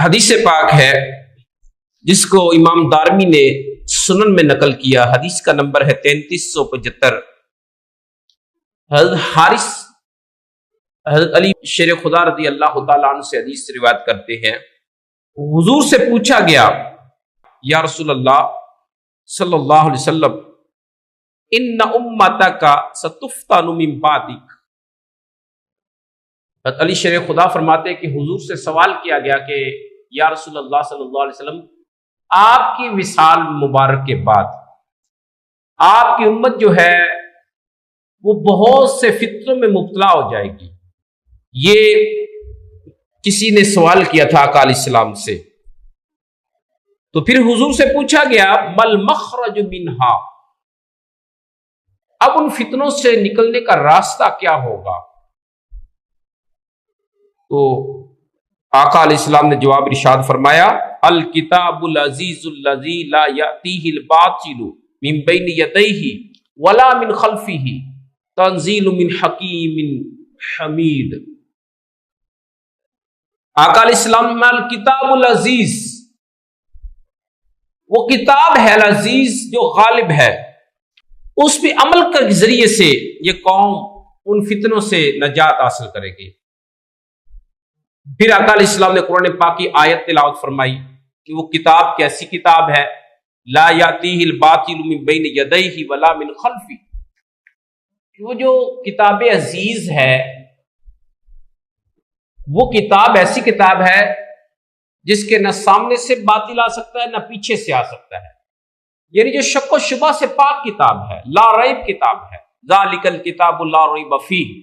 حدیث پاک ہے جس کو امام دارمی نے سنن میں نقل کیا. حدیث کا نمبر ہے 3375. حضرت حارث حضرت علی شیر خدا رضی اللہ تعالیٰ عنہ سے حدیث روایت کرتے ہیں. حضور سے پوچھا گیا یا رسول اللہ صلی اللہ علیہ وسلم ان امتک ستفتن من بعدک. حضرت علی شیر خدا فرماتے ہیں کہ حضور سے سوال کیا گیا کہ یا رسول اللہ صلی اللہ علیہ وسلم آپ کی وصال مبارک کے بعد آپ کی امت جو ہے وہ بہت سے فتنوں میں مبتلا ہو جائے گی. یہ کسی نے سوال کیا تھا آقا علیہ السلام سے. تو پھر حضور سے پوچھا گیا مل مخرج منہا، اب ان فتنوں سے نکلنے کا راستہ کیا ہوگا؟ تو آقا علیہ السلام نے جواب ارشاد فرمایا الکتاب العزیز الذی لا یأتیہ الباطل من بین یدیہ ولا من خلفہ تنزیل من حکیم حمید. آقا علیہ السلام میں الکتاب العزیز، وہ کتاب ہے العزیز جو غالب ہے، اس پہ عمل کے ذریعے سے یہ قوم ان فتنوں سے نجات حاصل کرے گی. پھر آقا علیہ السلام نے قرآن پاک کی آیت تلاوت فرمائی کہ وہ کتاب کیسی کتاب ہے، لا یاتیہ الباطل من بین یدیہ ولا من خلفہ. وہ جو کتاب عزیز ہے وہ کتاب ایسی کتاب ہے جس کے نہ سامنے سے باطل آ سکتا ہے نہ پیچھے سے آ سکتا ہے، یعنی جو شک و شبہ سے پاک کتاب ہے، لا ریب کتاب ہے. ذالک الکتاب لا ریب فیہ،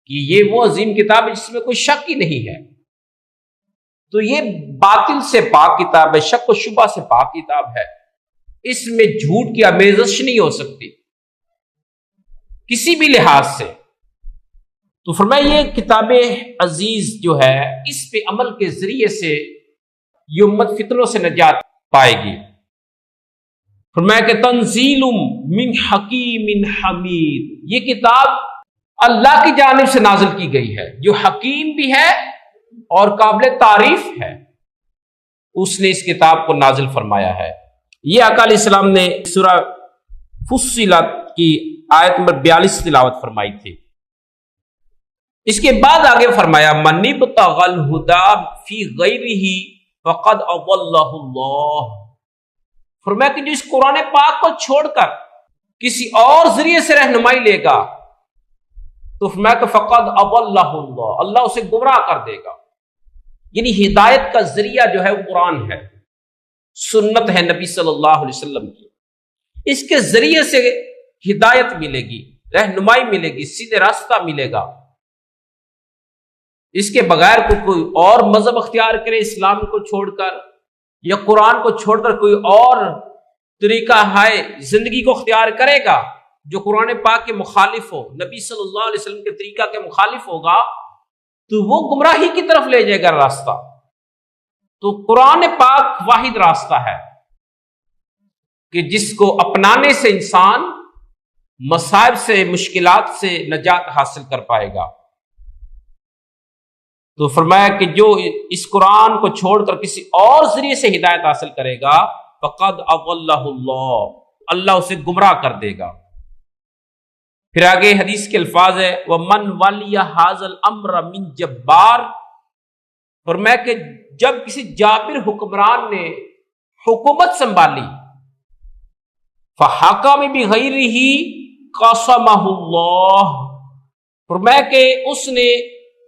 کہ یہ وہ عظیم کتاب ہے جس میں کوئی شک ہی نہیں ہے. تو یہ باطل سے پاک کتاب ہے، شک و شبہ سے پاک کتاب ہے، اس میں جھوٹ کی آمیزش نہیں ہو سکتی کسی بھی لحاظ سے. تو فرمایا یہ کتاب عزیز جو ہے اس پہ عمل کے ذریعے سے یہ امت فتنوں سے نجات پائے گی. فرمایا کہ تنزیل من حکیم حمید، یہ کتاب اللہ کی جانب سے نازل کی گئی ہے جو حکیم بھی ہے اور قابل تعریف ہے، اس نے اس کتاب کو نازل فرمایا ہے. یہ آقا علیہ السلام نے سورہ فصلت کی آیت نمبر 42 تلاوت فرمائی تھی. اس کے بعد آگے فرمایا من ابتغى الهدى فی غیرہ فقد اضلہ اللہ. فرمایا کہ جو اس قرآن پاک کو چھوڑ کر کسی اور ذریعے سے رہنمائی لے گا تو فرمایا کہ فقد اضلہ اللہ، اللہ اسے گمراہ کر دے گا. یعنی ہدایت کا ذریعہ جو ہے وہ قرآن ہے، سنت ہے نبی صلی اللہ علیہ وسلم کی. اس کے ذریعے سے ہدایت ملے گی، رہنمائی ملے گی، سیدھے راستہ ملے گا. اس کے بغیر کوئی اور مذہب اختیار کرے اسلام کو چھوڑ کر یا قرآن کو چھوڑ کر کوئی اور طریقہ ہے زندگی کو اختیار کرے گا جو قرآن پاک کے مخالف ہو، نبی صلی اللہ علیہ وسلم کے طریقہ کے مخالف ہوگا، تو وہ گمراہی کی طرف لے جائے گا راستہ. تو قرآن پاک واحد راستہ ہے کہ جس کو اپنانے سے انسان مصائب سے، مشکلات سے نجات حاصل کر پائے گا. تو فرمایا کہ جو اس قرآن کو چھوڑ کر کسی اور ذریعے سے ہدایت حاصل کرے گا فقد اضلہ اللہ، اللہ اسے گمراہ کر دے گا. پھر آگے حدیث کے الفاظ ہے وَمَنْ وَلِيَ هَذَا الْأَمْرَ مِنْ جَبَّارٍ. فرمایا کہ جب کسی جابر حکمران نے حکومت سنبھالی فَحَكَمَ بِغَيْرِهِ قَسَمَهُ اللَّهُ. فرمایا کہ اس نے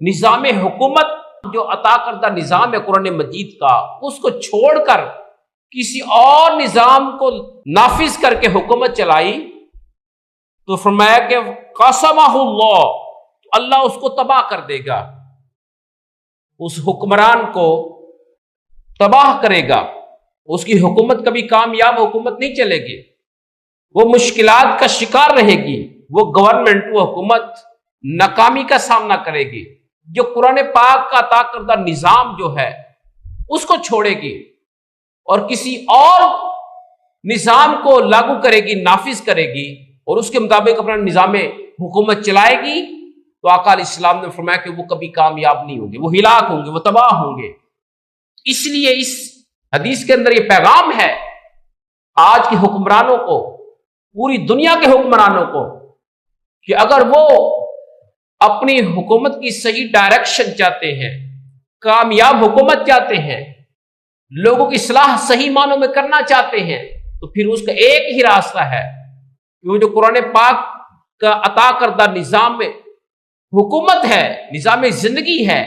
نظام حکومت جو عطا کردہ نظام ہے قرآن مجید کا، اس کو چھوڑ کر کسی اور نظام کو نافذ کر کے حکومت چلائی تو فرمایا کہ قسمہ اللہ، اللہ اس کو تباہ کر دے گا، اس حکمران کو تباہ کرے گا. اس کی حکومت کبھی کامیاب حکومت نہیں چلے گی، وہ مشکلات کا شکار رہے گی، وہ گورنمنٹ، وہ حکومت ناکامی کا سامنا کرے گی. جو قرآن پاک کا عطا کردہ نظام جو ہے اس کو چھوڑے گی اور کسی اور نظام کو لاگو کرے گی، نافذ کرے گی اور اس کے مطابق اپنا نظام حکومت چلائے گی، تو آقا علیہ السلام نے فرمایا کہ وہ کبھی کامیاب نہیں ہوں گے، وہ ہلاک ہوں گے، وہ تباہ ہوں گے. اس لیے اس حدیث کے اندر یہ پیغام ہے آج کے حکمرانوں کو، پوری دنیا کے حکمرانوں کو، کہ اگر وہ اپنی حکومت کی صحیح ڈائریکشن چاہتے ہیں، کامیاب حکومت چاہتے ہیں، لوگوں کی اصلاح صحیح معنوں میں کرنا چاہتے ہیں، تو پھر اس کا ایک ہی راستہ ہے کہ وہ جو قرآن پاک کا عطا کردہ نظام میں حکومت ہے، نظام زندگی ہے،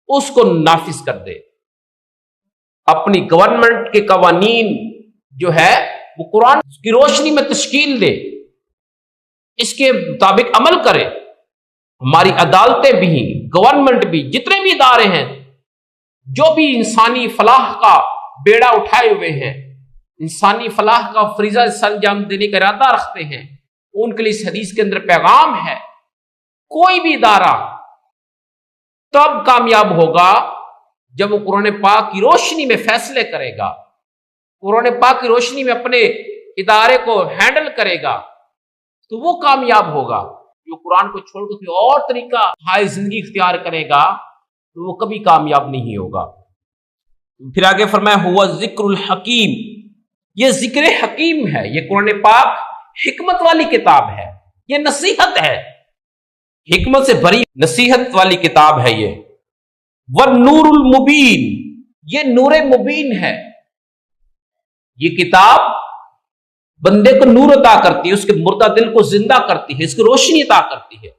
اس کو نافذ کر دے. اپنی گورنمنٹ کے قوانین جو ہے وہ قرآن کی روشنی میں تشکیل دے، اس کے مطابق عمل کرے. ہماری عدالتیں بھی، گورنمنٹ بھی، جتنے بھی ادارے ہیں جو بھی انسانی فلاح کا بیڑا اٹھائے ہوئے ہیں، انسانی فلاح کا فریضہ سرانجام دینے کا ارادہ رکھتے ہیں، ان کے لیے اس حدیث کے اندر پیغام ہے کوئی بھی ادارہ تب کامیاب ہوگا جب وہ قرآن پاک کی روشنی میں فیصلے کرے گا، قرآن پاک کی روشنی میں اپنے ادارے کو ہینڈل کرے گا، تو وہ کامیاب ہوگا. جو قرآن کو چھوڑ کر کوئی اور طریقہ ہائے زندگی اختیار کرے گا تو وہ کبھی کامیاب نہیں ہوگا. پھر آگے فرمایا ہوا ذکر الحکیم، یہ ذکر حکیم ہے، یہ قرآن پاک حکمت والی کتاب ہے، یہ نصیحت ہے، حکمت سے بھری نصیحت والی کتاب ہے. یہ والنور المبین، یہ نور مبین ہے. یہ کتاب بندے کو نور عطا کرتی ہے، اس کے مردہ دل کو زندہ کرتی ہے، اس کی روشنی عطا کرتی ہے،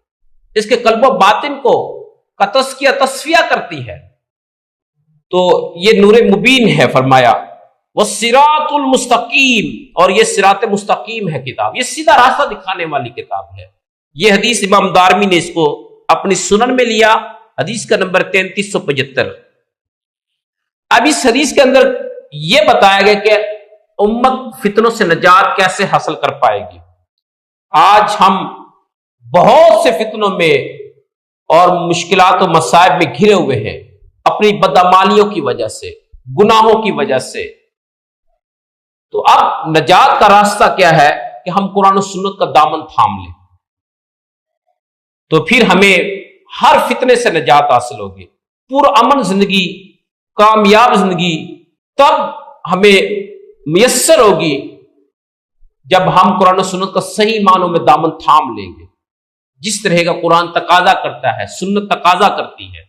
اس کے قلب و باطن کو کا تزکیہ تصفیہ کرتی ہے. تو یہ نور مبین ہے. فرمایا والصراط المستقیم، اور یہ صراط مستقیم ہے کتاب، یہ سیدھا راستہ دکھانے والی کتاب ہے. یہ حدیث امام دارمی نے اس کو اپنی سنن میں لیا، حدیث کا نمبر 3375. اب اس حدیث کے اندر یہ بتایا گیا کہ امت فتنوں سے نجات کیسے حاصل کر پائے گی. آج ہم بہت سے فتنوں میں اور مشکلات و مصائب میں گھرے ہوئے ہیں اپنی بدعمالیوں کی وجہ سے، گناہوں کی وجہ سے. تو اب نجات کا راستہ کیا ہے کہ ہم قرآن و سنت کا دامن تھام لیں، تو پھر ہمیں ہر فتنے سے نجات حاصل ہوگی. پرامن زندگی، کامیاب زندگی تب ہمیں میسر ہوگی جب ہم قرآن و سنت کا صحیح معنوں میں دامن تھام لیں گے، جس طرح کا قرآن تقاضا کرتا ہے، سنت تقاضا کرتی ہے.